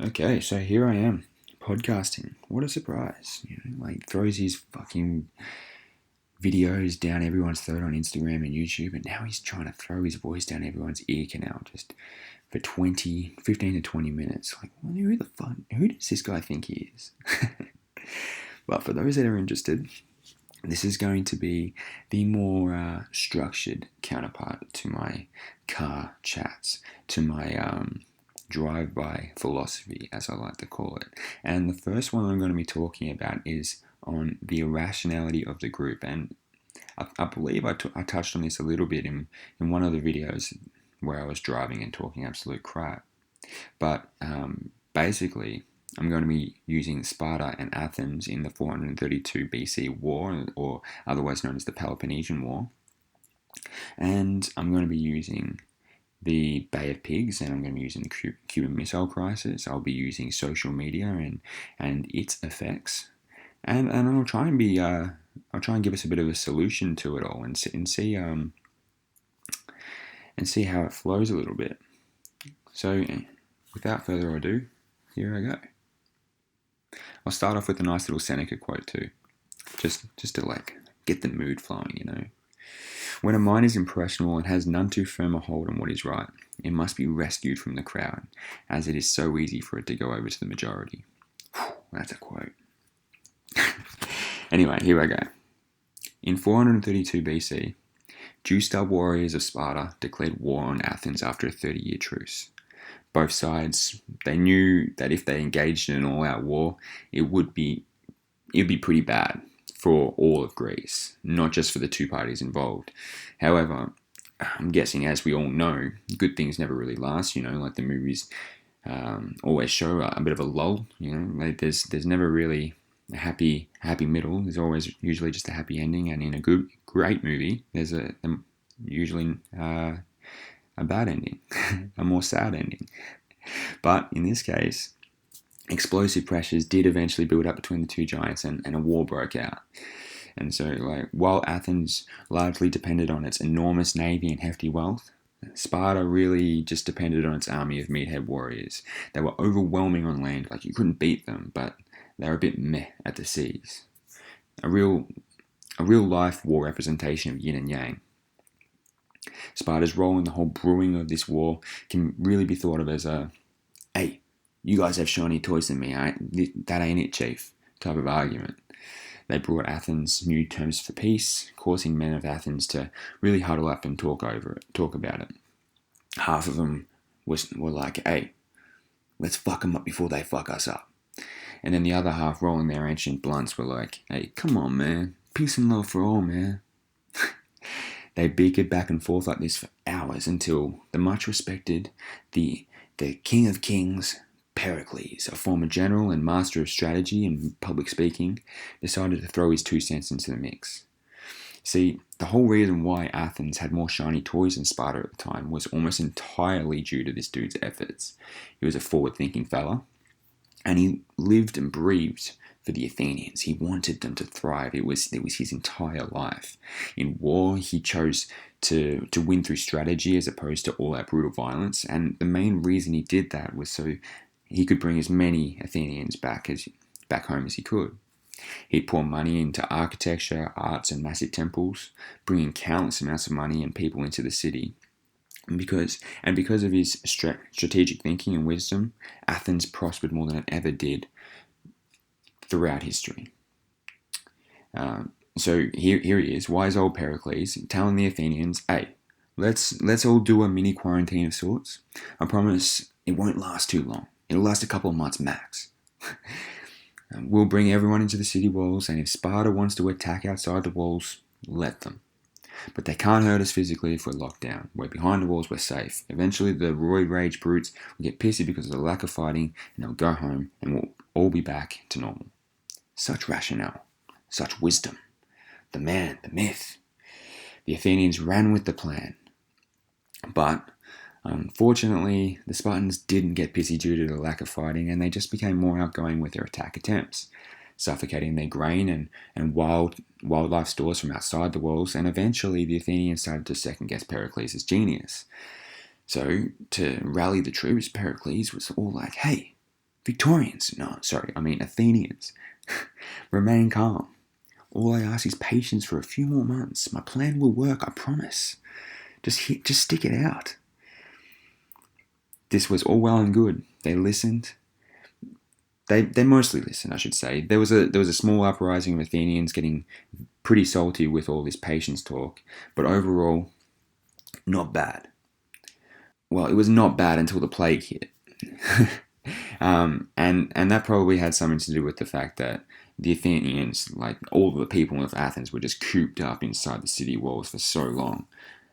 Okay, so here I am, podcasting. What a surprise. Throws his fucking videos down everyone's throat on Instagram and YouTube, and now he's trying to throw his voice down everyone's ear canal just for 15 to 20 minutes. Who does this guy think he is? But for those that are interested, this is going to be the more structured counterpart to my car chats, to my drive-by philosophy, as I like to call it. And the first one I'm going to be talking about is on the irrationality of the group. And I believe I touched on this a little bit in one of the videos where I was driving and talking absolute crap. But basically, I'm going to be using Sparta and Athens in the 432 BC War, or otherwise known as the Peloponnesian War. And I'm going to be using the Bay of Pigs, and I'm going to be using the Cuban Missile Crisis. I'll be using social media and its effects, and I'll try and give us a bit of a solution to it all, and see how it flows a little bit. So, without further ado, here I go. I'll start off with a nice little Seneca quote too, just to get the mood flowing. When a mind is impressionable and has none too firm a hold on what is right, it must be rescued from the crowd, as it is so easy for it to go over to the majority. Whew, that's a quote. Anyway, here I go. In 432 BC, juiced-up warriors of Sparta declared war on Athens after a 30-year truce. Both sides, they knew that if they engaged in an all-out war, it'd be pretty bad for all of Greece, not just for the two parties involved. However, I'm guessing, as we all know, good things never really last. Like the movies always show a bit of a lull. There's never really a happy middle. There's always usually just a happy ending, and in a great movie, there's usually a bad ending, a more sad ending. But in this case, explosive pressures did eventually build up between the two giants, and a war broke out. And so, while Athens largely depended on its enormous navy and hefty wealth, Sparta really just depended on its army of meathead warriors. They were overwhelming on land, you couldn't beat them, but they were a bit meh at the seas. A real life war representation of yin and yang. Sparta's role in the whole brewing of this war can really be thought of as hey, you guys have shiny toys than me, that ain't it, chief, type of argument. They brought Athens new terms for peace, causing men of Athens to really huddle up and talk about it. Half of them were like, hey, let's fuck them up before they fuck us up. And then the other half, rolling their ancient blunts, were like, hey, come on, man, peace and love for all, man. They bickered back and forth like this for hours until the much respected, the king of kings, Pericles, a former general and master of strategy and public speaking, decided to throw his 2 cents into the mix. See, the whole reason why Athens had more shiny toys than Sparta at the time was almost entirely due to this dude's efforts. He was a forward-thinking fella, and he lived and breathed for the Athenians. He wanted them to thrive. It was his entire life. In war, he chose to win through strategy as opposed to all-out brutal violence, and the main reason he did that was so he could bring as many Athenians back home as he could. He'd pour money into architecture, arts, and massive temples, bringing countless amounts of money and people into the city. And because of his strategic thinking and wisdom, Athens prospered more than it ever did throughout history. So here he is, wise old Pericles, telling the Athenians, hey, let's all do a mini quarantine of sorts. I promise it won't last too long. It'll last a couple of months max. We'll bring everyone into the city walls, and if Sparta wants to attack outside the walls, let them. But they can't hurt us physically if we're locked down. We're behind the walls, we're safe. Eventually the roid rage brutes will get pissy because of the lack of fighting, and they'll go home, and we'll all be back to normal. Such rationale, such wisdom. The man, the myth. The Athenians ran with the plan. But unfortunately, the Spartans didn't get pissy due to the lack of fighting, and they just became more outgoing with their attack attempts, suffocating their grain and wildlife stores from outside the walls, and eventually the Athenians started to second-guess Pericles' genius. So, to rally the troops, Pericles was all like, hey, Victorians, no, sorry, I mean Athenians, remain calm. All I ask is patience for a few more months. My plan will work, I promise. Just stick it out. This was all well and good. They listened. They mostly listened, I should say. There was a small uprising of Athenians getting pretty salty with all this patience talk, but overall, not bad. Well, it was not bad until the plague hit. And that probably had something to do with the fact that the Athenians, like all the people of Athens, were just cooped up inside the city walls for so long.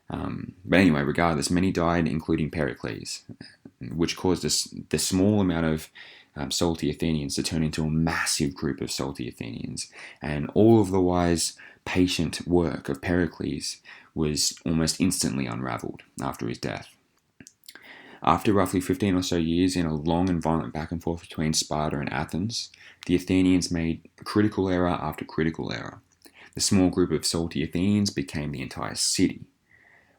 But anyway, regardless, many died, including Pericles, which caused the small amount of salty Athenians to turn into a massive group of salty Athenians. And all of the wise, patient work of Pericles was almost instantly unraveled after his death. After roughly 15 or so years in a long and violent back and forth between Sparta and Athens, the Athenians made critical error after critical error. The small group of salty Athenians became the entire city,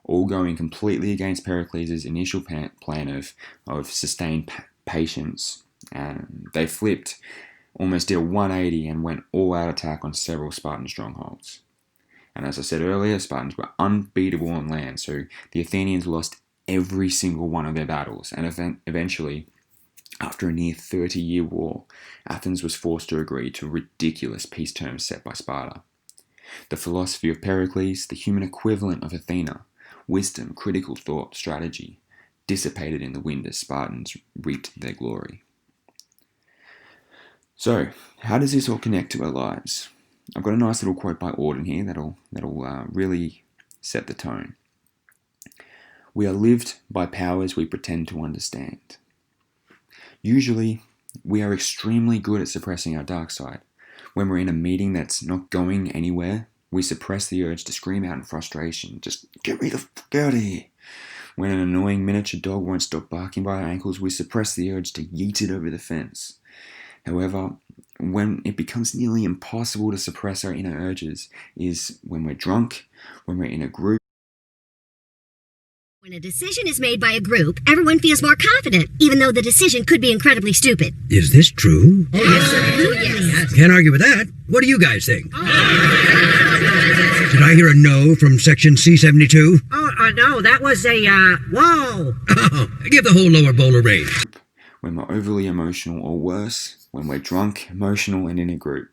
all going completely against Pericles' initial plan of sustained patience. And they flipped, almost did a 180 and went all-out attack on several Spartan strongholds. And as I said earlier, Spartans were unbeatable on land, so the Athenians lost every single one of their battles, and eventually, after a near 30-year war, Athens was forced to agree to ridiculous peace terms set by Sparta. The philosophy of Pericles, the human equivalent of Athena, wisdom, critical thought, strategy, dissipated in the wind as Spartans reaped their glory. So, how does this all connect to our lives? I've got a nice little quote by Auden here that'll really set the tone. We are lived by powers we pretend to understand. Usually, we are extremely good at suppressing our dark side. When we're in a meeting that's not going anywhere, we suppress the urge to scream out in frustration, just get me the fuck out of here. When an annoying miniature dog won't stop barking by our ankles, we suppress the urge to yeet it over the fence. However, when it becomes nearly impossible to suppress our inner urges is when we're drunk, when we're in a group. When a decision is made by a group, everyone feels more confident, even though the decision could be incredibly stupid. Is this true? Oh, yes. Can't argue with that. What do you guys think? Did I hear a no from section C72? No, that was a, whoa. Oh, give the whole lower bowl a raise. When we're overly emotional, or worse, when we're drunk, emotional, and in a group.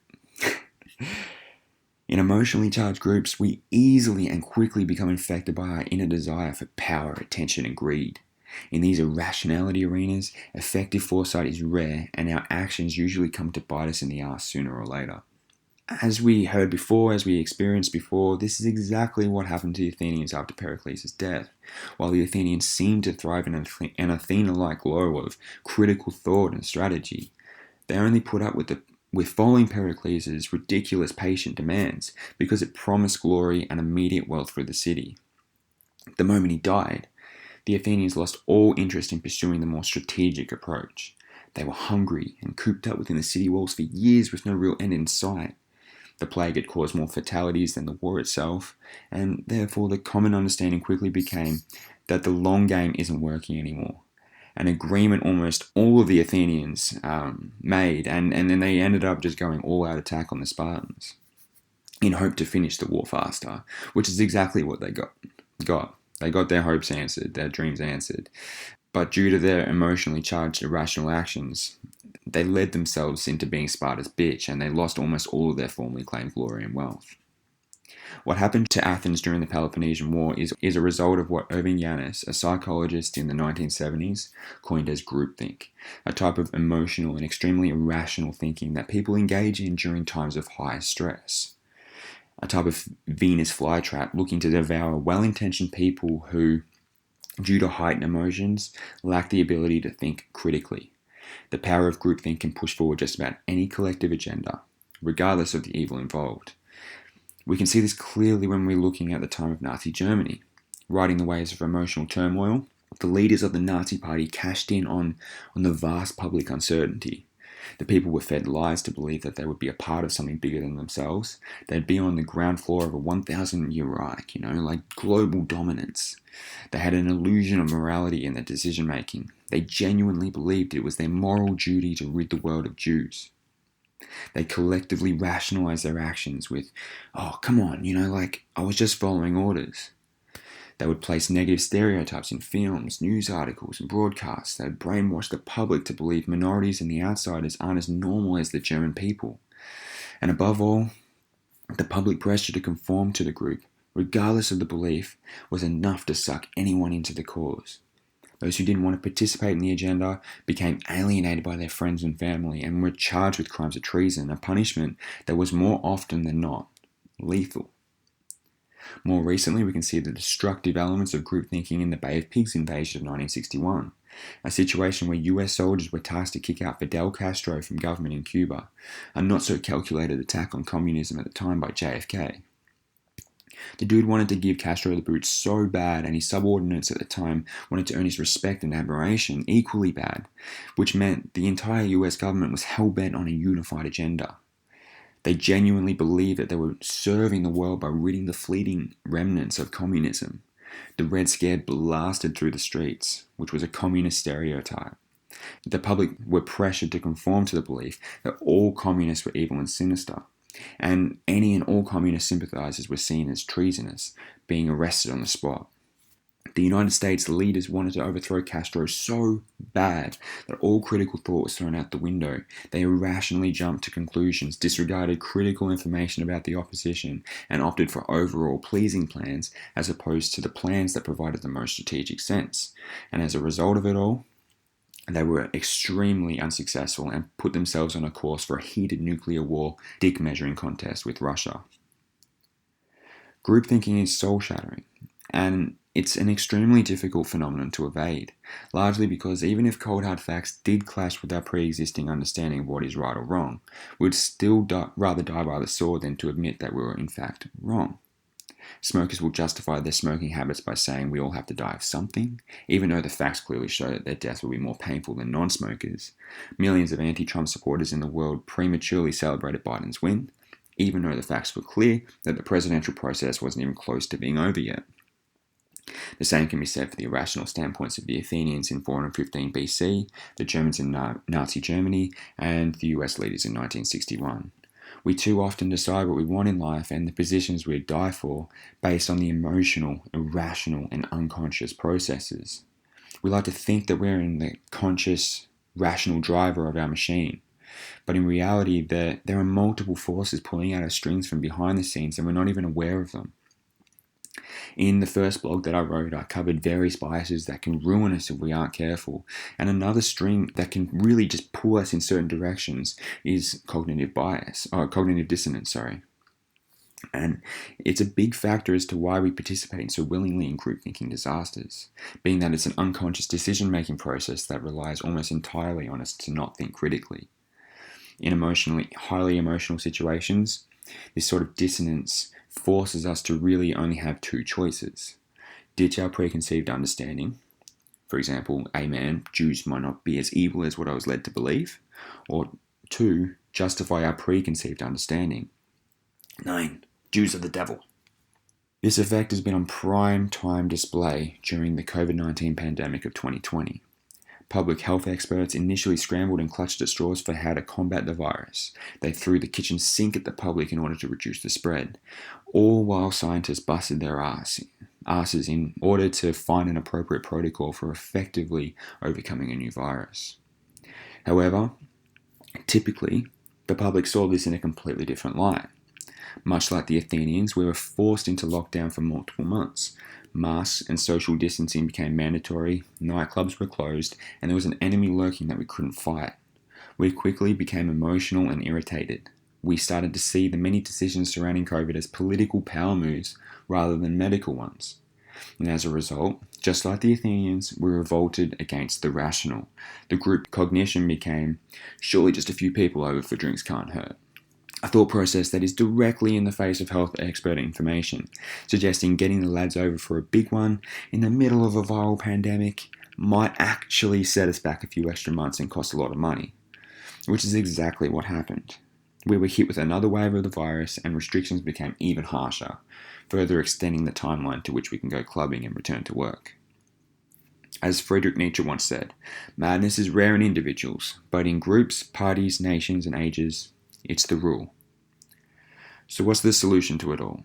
In emotionally charged groups, we easily and quickly become infected by our inner desire for power, attention, and greed. In these irrationality arenas, effective foresight is rare, and our actions usually come to bite us in the ass sooner or later. As we heard before, as we experienced before, this is exactly what happened to the Athenians after Pericles' death. While the Athenians seemed to thrive in an Athena-like glow of critical thought and strategy, they only put up with following Pericles' ridiculous patient demands because it promised glory and immediate wealth for the city. The moment he died, the Athenians lost all interest in pursuing the more strategic approach. They were hungry and cooped up within the city walls for years with no real end in sight. The plague had caused more fatalities than the war itself, and therefore the common understanding quickly became that the long game isn't working anymore. An agreement almost all of the Athenians made, and then they ended up just going all-out attack on the Spartans in hope to finish the war faster, which is exactly what they got. They got their hopes answered, their dreams answered. But due to their emotionally charged irrational actions, they led themselves into being Sparta's bitch, and they lost almost all of their formerly claimed glory and wealth. What happened to Athens during the Peloponnesian War is a result of what Irving Yannis, a psychologist in the 1970s, coined as groupthink, a type of emotional and extremely irrational thinking that people engage in during times of high stress. A type of Venus flytrap looking to devour well-intentioned people who, due to heightened emotions, lack the ability to think critically. The power of groupthink can push forward just about any collective agenda, regardless of the evil involved. We can see this clearly when we're looking at the time of Nazi Germany. Riding the waves of emotional turmoil, the leaders of the Nazi Party cashed in on the vast public uncertainty. The people were fed lies to believe that they would be a part of something bigger than themselves. They'd be on the ground floor of a 1,000-year Reich, like global dominance. They had an illusion of morality in their decision making. They genuinely believed it was their moral duty to rid the world of Jews. They collectively rationalized their actions with, oh, come on, I was just following orders. They would place negative stereotypes in films, news articles, and broadcasts. They would brainwash the public to believe minorities and the outsiders aren't as normal as the German people. And above all, the public pressure to conform to the group, regardless of the belief, was enough to suck anyone into the cause. Those who didn't want to participate in the agenda became alienated by their friends and family and were charged with crimes of treason, a punishment that was more often than not lethal. More recently, we can see the destructive elements of group thinking in the Bay of Pigs invasion of 1961, a situation where US soldiers were tasked to kick out Fidel Castro from government in Cuba, a not-so-calculated attack on communism at the time by JFK. The dude wanted to give Castro the boot so bad, and his subordinates at the time wanted to earn his respect and admiration equally bad, which meant the entire US government was hell-bent on a unified agenda. They genuinely believed that they were serving the world by ridding the fleeting remnants of communism. The Red Scare blasted through the streets, which was a communist stereotype. The public were pressured to conform to the belief that all communists were evil and sinister, and any and all communist sympathizers were seen as treasonous, being arrested on the spot. The United States leaders wanted to overthrow Castro so bad that all critical thought was thrown out the window. They irrationally jumped to conclusions, disregarded critical information about the opposition, and opted for overall pleasing plans as opposed to the plans that provided the most strategic sense. And as a result of it all, they were extremely unsuccessful and put themselves on a course for a heated nuclear war dick measuring contest with Russia. Group thinking is soul-shattering, and it's an extremely difficult phenomenon to evade, largely because even if cold hard facts did clash with our pre-existing understanding of what is right or wrong, we'd still rather die by the sword than to admit that we were in fact wrong. Smokers will justify their smoking habits by saying we all have to die of something, even though the facts clearly show that their deaths will be more painful than non-smokers. Millions of anti-Trump supporters in the world prematurely celebrated Biden's win, even though the facts were clear that the presidential process wasn't even close to being over yet. The same can be said for the irrational standpoints of the Athenians in 415 BC, the Germans in Nazi Germany, and the US leaders in 1961. We too often decide what we want in life and the positions we'd die for based on the emotional, irrational, and unconscious processes. We like to think that we're in the conscious, rational driver of our machine, but in reality there are multiple forces pulling out our strings from behind the scenes and we're not even aware of them. In the first blog that I wrote, I covered various biases that can ruin us if we aren't careful. And another string that can really just pull us in certain directions is cognitive dissonance. And it's a big factor as to why we participate so willingly in group thinking disasters, being that it's an unconscious decision-making process that relies almost entirely on us to not think critically. In highly emotional situations, this sort of dissonance forces us to really only have two choices. Ditch our preconceived understanding. For example, amen, Jews might not be as evil as what I was led to believe. Or 2, justify our preconceived understanding. 9, Jews are the devil. This effect has been on prime time display during the COVID-19 pandemic of 2020. Public health experts initially scrambled and clutched at straws for how to combat the virus. They threw the kitchen sink at the public in order to reduce the spread, all while scientists busted their asses in order to find an appropriate protocol for effectively overcoming a new virus. However, typically, the public saw this in a completely different light. Much like the Athenians, we were forced into lockdown for multiple months. Masks and social distancing became mandatory, nightclubs were closed, and there was an enemy lurking that we couldn't fight. We quickly became emotional and irritated. We started to see the many decisions surrounding COVID as political power moves rather than medical ones. And as a result, just like the Athenians, we revolted against the rational. The group cognition became, surely just a few people over for drinks can't hurt. A thought process that is directly in the face of health expert information, suggesting getting the lads over for a big one in the middle of a viral pandemic might actually set us back a few extra months and cost a lot of money. which is exactly what happened. We were hit with another wave of the virus and restrictions became even harsher, further extending the timeline to which we can go clubbing and return to work. As Friedrich Nietzsche once said, madness is rare in individuals, but in groups, parties, nations, and ages, it's the rule. So what's the solution to it all?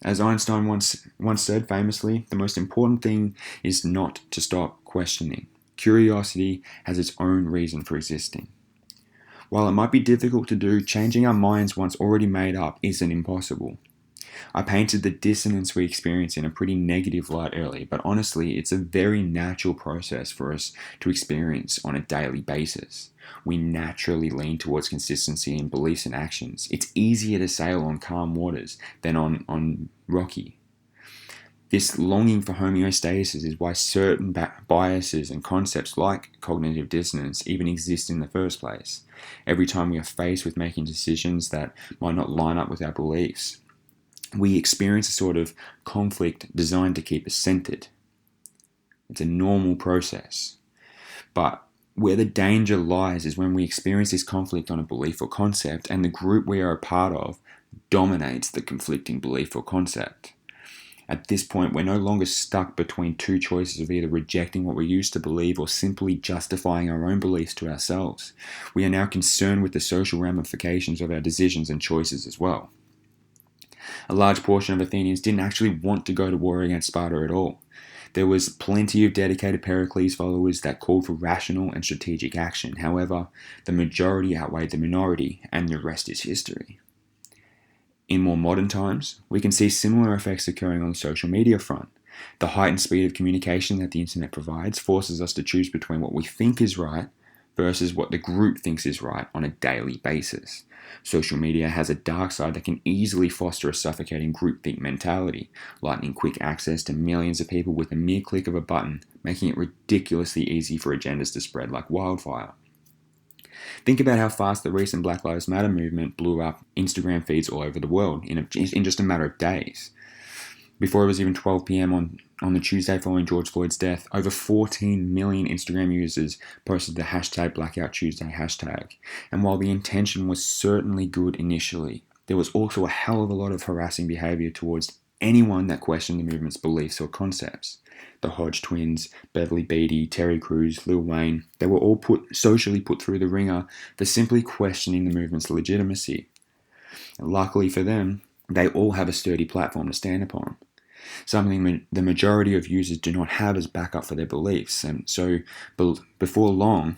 As Einstein once said famously, the most important thing is not to stop questioning. Curiosity has its own reason for existing. While it might be difficult to do, changing our minds once already made up isn't impossible. I painted the dissonance we experience in a pretty negative light earlier, but honestly, it's a very natural process for us to experience on a daily basis. We naturally lean towards consistency in beliefs and actions. It's easier to sail on calm waters than on rocky. This longing for homeostasis is why certain biases and concepts like cognitive dissonance even exist in the first place. Every time we are faced with making decisions that might not line up with our beliefs, we experience a sort of conflict designed to keep us centered. It's a normal process. But where the danger lies is when we experience this conflict on a belief or concept and the group we are a part of dominates the conflicting belief or concept. At this point, we're no longer stuck between two choices of either rejecting what we used to believe or simply justifying our own beliefs to ourselves. We are now concerned with the social ramifications of our decisions and choices as well. A large portion of Athenians didn't actually want to go to war against Sparta at all. There was plenty of dedicated Pericles followers that called for rational and strategic action. However, the majority outweighed the minority, and the rest is history. In more modern times, we can see similar effects occurring on the social media front. The heightened speed of communication that the internet provides forces us to choose between what we think is right versus what the group thinks is right on a daily basis. Social media has a dark side that can easily foster a suffocating groupthink mentality, lightning quick access to millions of people with a mere click of a button, making it ridiculously easy for agendas to spread like wildfire. Think about how fast the recent Black Lives Matter movement blew up Instagram feeds all over the world in just a matter of days. Before it was even 12 p.m. on the Tuesday following George Floyd's death, over 14 million Instagram users posted the hashtag Blackout Tuesday hashtag. And while the intention was certainly good initially, there was also a hell of a lot of harassing behavior towards anyone that questioned the movement's beliefs or concepts. The Hodge twins, Beverly Beatty, Terry Crews, Lil Wayne, they were all socially put through the ringer for simply questioning the movement's legitimacy. Luckily for them, they all have a sturdy platform to stand upon, something the majority of users do not have as backup for their beliefs. And so before long,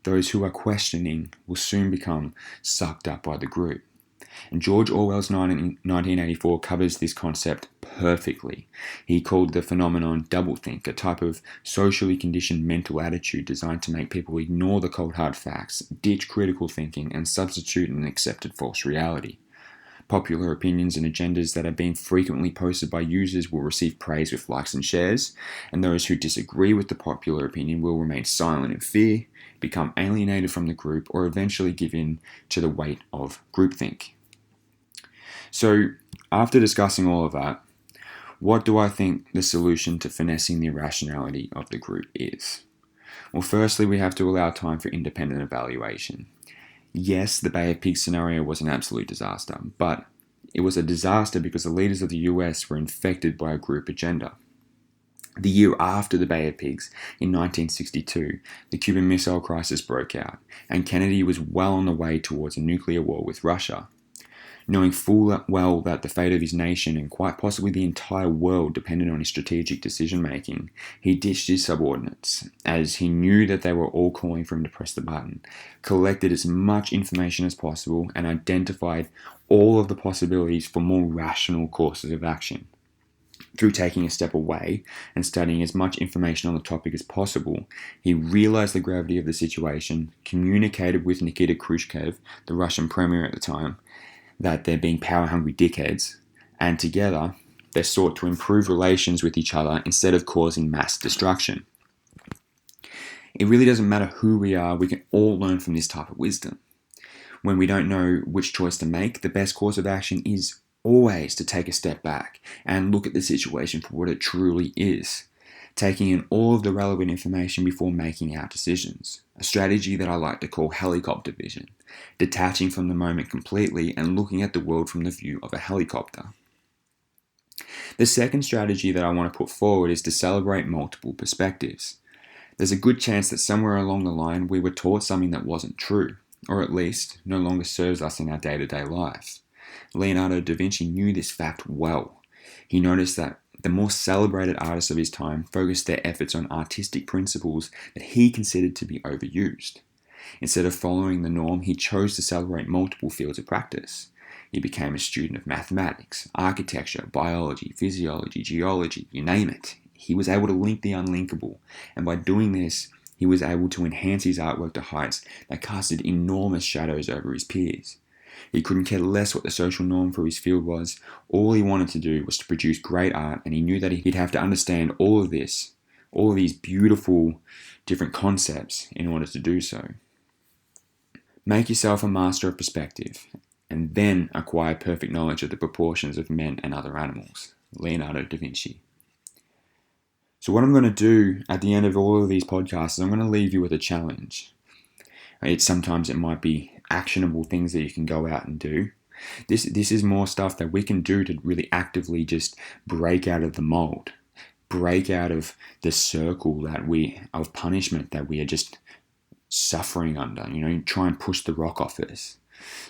those who are questioning will soon become sucked up by the group. And George Orwell's 1984 covers this concept perfectly. He called the phenomenon doublethink, a type of socially conditioned mental attitude designed to make people ignore the cold hard facts, ditch critical thinking, and substitute an accepted false reality. Popular opinions and agendas that are being frequently posted by users will receive praise with likes and shares, and those who disagree with the popular opinion will remain silent in fear, become alienated from the group, or eventually give in to the weight of groupthink. So, after discussing all of that, what do I think the solution to finessing the irrationality of the group is? Well, firstly, we have to allow time for independent evaluation. Yes, the Bay of Pigs scenario was an absolute disaster, but it was a disaster because the leaders of the US were infected by a group agenda. The year after the Bay of Pigs, in 1962, the Cuban Missile Crisis broke out, and Kennedy was well on the way towards a nuclear war with Russia. Knowing full well that the fate of his nation and quite possibly the entire world depended on his strategic decision-making, he ditched his subordinates, as he knew that they were all calling for him to press the button, collected as much information as possible, and identified all of the possibilities for more rational courses of action. Through taking a step away and studying as much information on the topic as possible, he realized the gravity of the situation, communicated with Nikita Khrushchev, the Russian premier at the time, that they're being power-hungry dickheads, and together they sought to improve relations with each other instead of causing mass destruction. It really doesn't matter who we are, we can all learn from this type of wisdom. When we don't know which choice to make, the best course of action is always to take a step back and look at the situation for what it truly is, taking in all of the relevant information before making our decisions. a strategy that I like to call helicopter vision, detaching from the moment completely and looking at the world from the view of a helicopter. The second strategy that I want to put forward is to celebrate multiple perspectives. There's a good chance that somewhere along the line we were taught something that wasn't true, or at least no longer serves us in our day-to-day lives. Leonardo da Vinci knew this fact well. He noticed that the more celebrated artists of his time focused their efforts on artistic principles that he considered to be overused. Instead of following the norm, he chose to celebrate multiple fields of practice. He became a student of mathematics, architecture, biology, physiology, geology, you name it. He was able to link the unlinkable, and by doing this, he was able to enhance his artwork to heights that casted enormous shadows over his peers. He couldn't care less what the social norm for his field was. All he wanted to do was to produce great art, and he knew that he'd have to understand all of this, all of these beautiful different concepts in order to do so. Make yourself a master of perspective, and then acquire perfect knowledge of the proportions of men and other animals. Leonardo da Vinci. So what I'm going to do at the end of all of these podcasts is I'm going to leave you with a challenge. Sometimes it might be actionable things that you can go out and do. This is more stuff that we can do to really actively just break out of the mold, break out of the circle of punishment that we are just suffering under. Try and push the rock off us.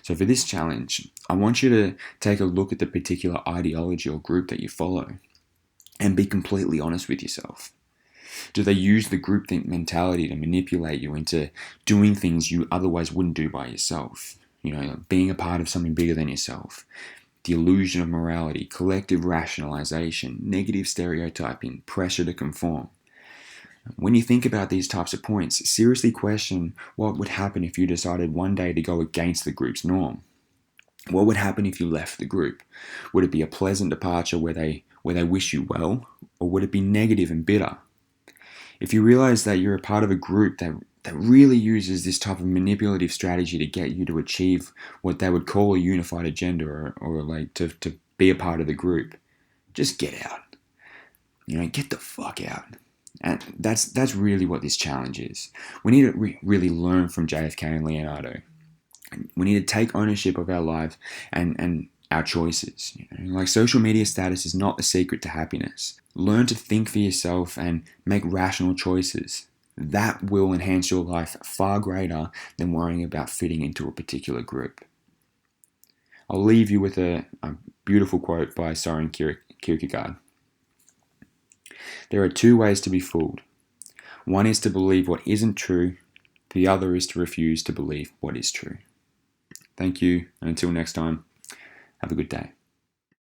So for this challenge, I want you to take a look at the particular ideology or group that you follow and be completely honest with yourself. Do they use the groupthink mentality to manipulate you into doing things you otherwise wouldn't do by yourself? Being a part of something bigger than yourself. The illusion of morality, collective rationalization, negative stereotyping, pressure to conform. When you think about these types of points, seriously question what would happen if you decided one day to go against the group's norm. What would happen if you left the group? Would it be a pleasant departure where they wish you well, or would it be negative and bitter? If you realize that you're a part of a group that really uses this type of manipulative strategy to get you to achieve what they would call a unified agenda or like to be a part of the group, just get out. Get the fuck out. And that's really what this challenge is. We need to really learn from JFK and Leonardo. We need to take ownership of our lives and our choices. Like social media status is not the secret to happiness. Learn to think for yourself and make rational choices. That will enhance your life far greater than worrying about fitting into a particular group. I'll leave you with a beautiful quote by Søren Kierkegaard. There are two ways to be fooled. One is to believe what isn't true. The other is to refuse to believe what is true. Thank you, and until next time, have a good day.